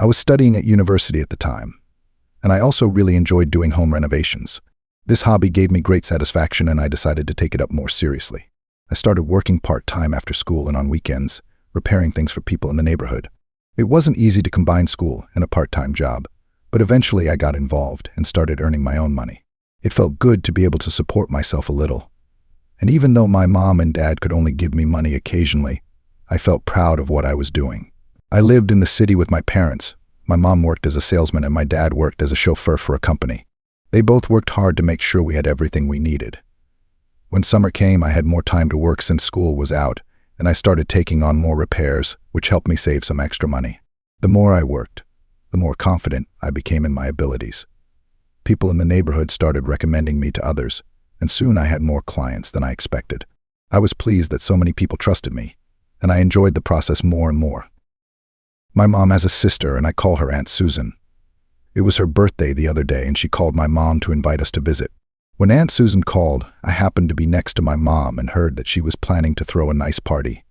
I was studying at university at the time, and I also really enjoyed doing home renovations. This hobby gave me great satisfaction, and I decided to take it up more seriously. I started working part-time after school and on weekends, repairing things for people in the neighborhood. It wasn't easy to combine school and a part-time job, but eventually I got involved and started earning my own money. It felt good to be able to support myself a little. And even though my mom and dad could only give me money occasionally, I felt proud of what I was doing. I lived in the city with my parents. My mom worked as a salesman and my dad worked as a chauffeur for a company. They both worked hard to make sure we had everything we needed. When summer came, I had more time to work since school was out, and I started taking on more repairs, which helped me save some extra money. The more I worked, the more confident I became in my abilities. People in the neighborhood started recommending me to others, and soon I had more clients than I expected. I was pleased that so many people trusted me, and I enjoyed the process more and more. My mom has a sister, and I call her Aunt Susan. It was her birthday the other day, and she called my mom to invite us to visit. When Aunt Susan called, I happened to be next to my mom and heard that she was planning to throw a nice party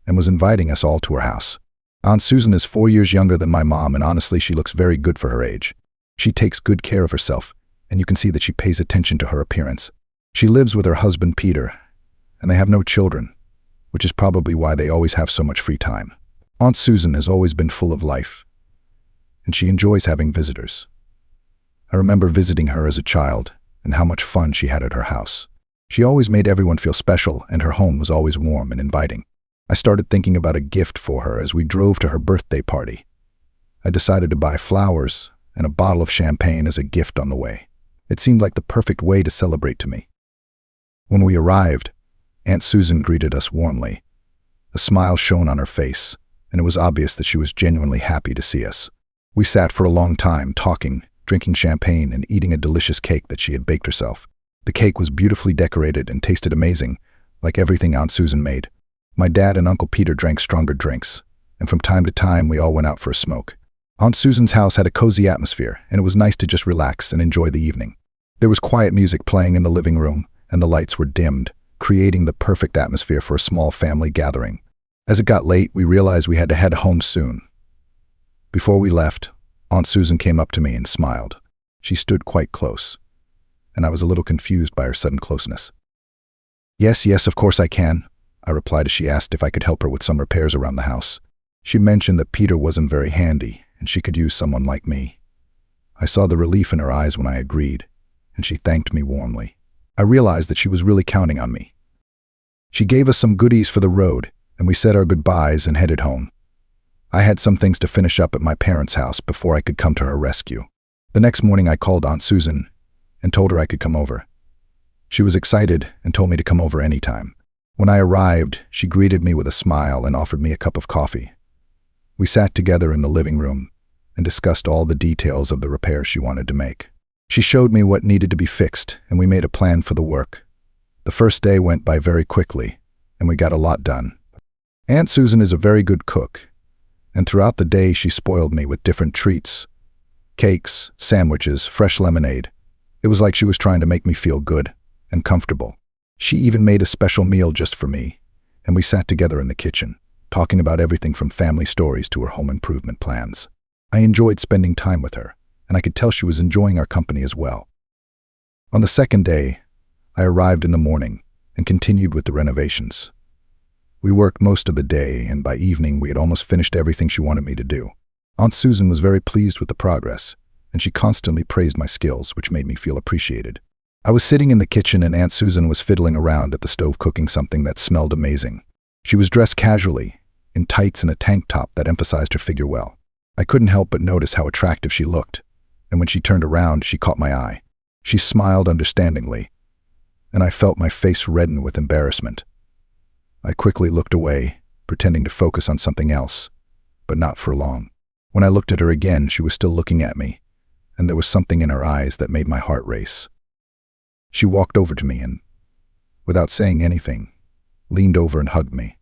and was inviting us all to her house. Aunt Susan is 4 years younger than my mom, and honestly, she looks very good for her age. She takes good care of herself, and you can see that she pays attention to her appearance. She lives with her husband, Peter, and they have no children, which is probably why they always have so much free time. Aunt Susan has always been full of life, and she enjoys having visitors. I remember visiting her as a child and how much fun she had at her house. She always made everyone feel special, and her home was always warm and inviting. I started thinking about a gift for her as we drove to her birthday party. I decided to buy flowers and a bottle of champagne as a gift on the way. It seemed like the perfect way to celebrate to me. When we arrived, Aunt Susan greeted us warmly. A smile shone on her face, and it was obvious that she was genuinely happy to see us. We sat for a long time, talking, drinking champagne, and eating a delicious cake that she had baked herself. The cake was beautifully decorated and tasted amazing, like everything Aunt Susan made. My dad and Uncle Peter drank stronger drinks, and from time to time we all went out for a smoke. Aunt Susan's house had a cozy atmosphere, and it was nice to just relax and enjoy the evening. There was quiet music playing in the living room, and the lights were dimmed, creating the perfect atmosphere for a small family gathering. As it got late, we realized we had to head home soon. Before we left, Aunt Susan came up to me and smiled. She stood quite close, and I was a little confused by her sudden closeness. Yes, of course I can," I replied as she asked if I could help her with some repairs around the house. She mentioned that Peter wasn't very handy, and she could use someone like me. I saw the relief in her eyes when I agreed, and she thanked me warmly. I realized that she was really counting on me. She gave us some goodies for the road, and we said our goodbyes and headed home. I had some things to finish up at my parents' house before I could come to her rescue. The next morning I called Aunt Susan and told her I could come over. She was excited and told me to come over anytime. When I arrived, she greeted me with a smile and offered me a cup of coffee. We sat together in the living room and discussed all the details of the repairs she wanted to make. She showed me what needed to be fixed, and we made a plan for the work. The first day went by very quickly, and we got a lot done. Aunt Susan is a very good cook, and throughout the day she spoiled me with different treats, cakes, sandwiches, fresh lemonade. It was like she was trying to make me feel good and comfortable. She even made a special meal just for me, and we sat together in the kitchen, talking about everything from family stories to her home improvement plans. I enjoyed spending time with her, and I could tell she was enjoying our company as well. On the second day, I arrived in the morning and continued with the renovations. We worked most of the day, and by evening we had almost finished everything she wanted me to do. Aunt Susan was very pleased with the progress, and she constantly praised my skills, which made me feel appreciated. I was sitting in the kitchen and Aunt Susan was fiddling around at the stove cooking something that smelled amazing. She was dressed casually, in tights and a tank top that emphasized her figure well. I couldn't help but notice how attractive she looked, and when she turned around, she caught my eye. She smiled understandingly, and I felt my face redden with embarrassment. I quickly looked away, pretending to focus on something else, but not for long. When I looked at her again, she was still looking at me, and there was something in her eyes that made my heart race. She walked over to me and, without saying anything, leaned over and hugged me.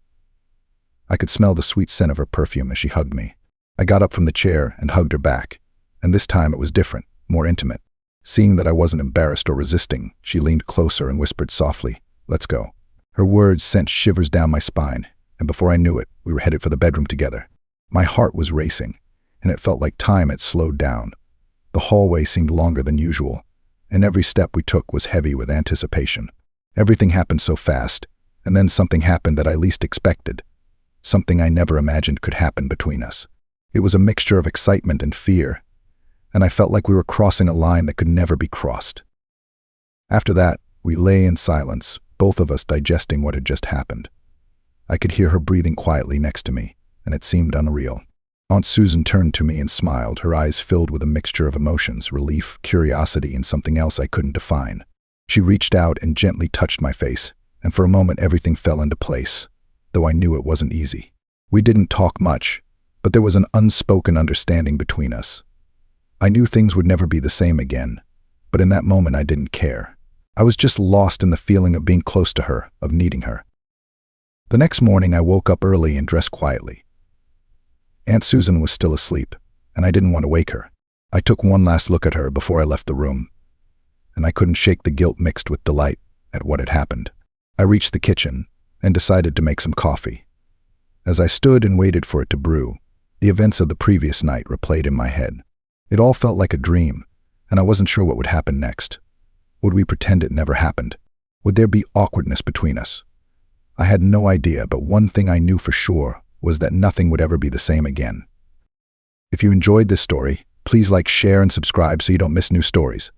I could smell the sweet scent of her perfume as she hugged me. I got up from the chair and hugged her back, and this time it was different, more intimate. Seeing that I wasn't embarrassed or resisting, she leaned closer and whispered softly, "Let's go." Her words sent shivers down my spine, and before I knew it, we were headed for the bedroom together. My heart was racing, and it felt like time had slowed down. The hallway seemed longer than usual, and every step we took was heavy with anticipation. Everything happened so fast, and then something happened that I least expected. Something I never imagined could happen between us. It was a mixture of excitement and fear, and I felt like we were crossing a line that could never be crossed. After that, we lay in silence, both of us digesting what had just happened. I could hear her breathing quietly next to me, and it seemed unreal. Aunt Susan turned to me and smiled, her eyes filled with a mixture of emotions, relief, curiosity, and something else I couldn't define. She reached out and gently touched my face, and for a moment everything fell into place, though I knew it wasn't easy. We didn't talk much, but there was an unspoken understanding between us. I knew things would never be the same again, but in that moment I didn't care. I was just lost in the feeling of being close to her, of needing her. The next morning I woke up early and dressed quietly. Aunt Susan was still asleep, and I didn't want to wake her. I took one last look at her before I left the room, and I couldn't shake the guilt mixed with delight at what had happened. I reached the kitchen and decided to make some coffee. As I stood and waited for it to brew, the events of the previous night replayed in my head. It all felt like a dream, and I wasn't sure what would happen next. Would we pretend it never happened? Would there be awkwardness between us? I had no idea, but one thing I knew for sure was that nothing would ever be the same again. If you enjoyed this story, please like, share, and subscribe so you don't miss new stories.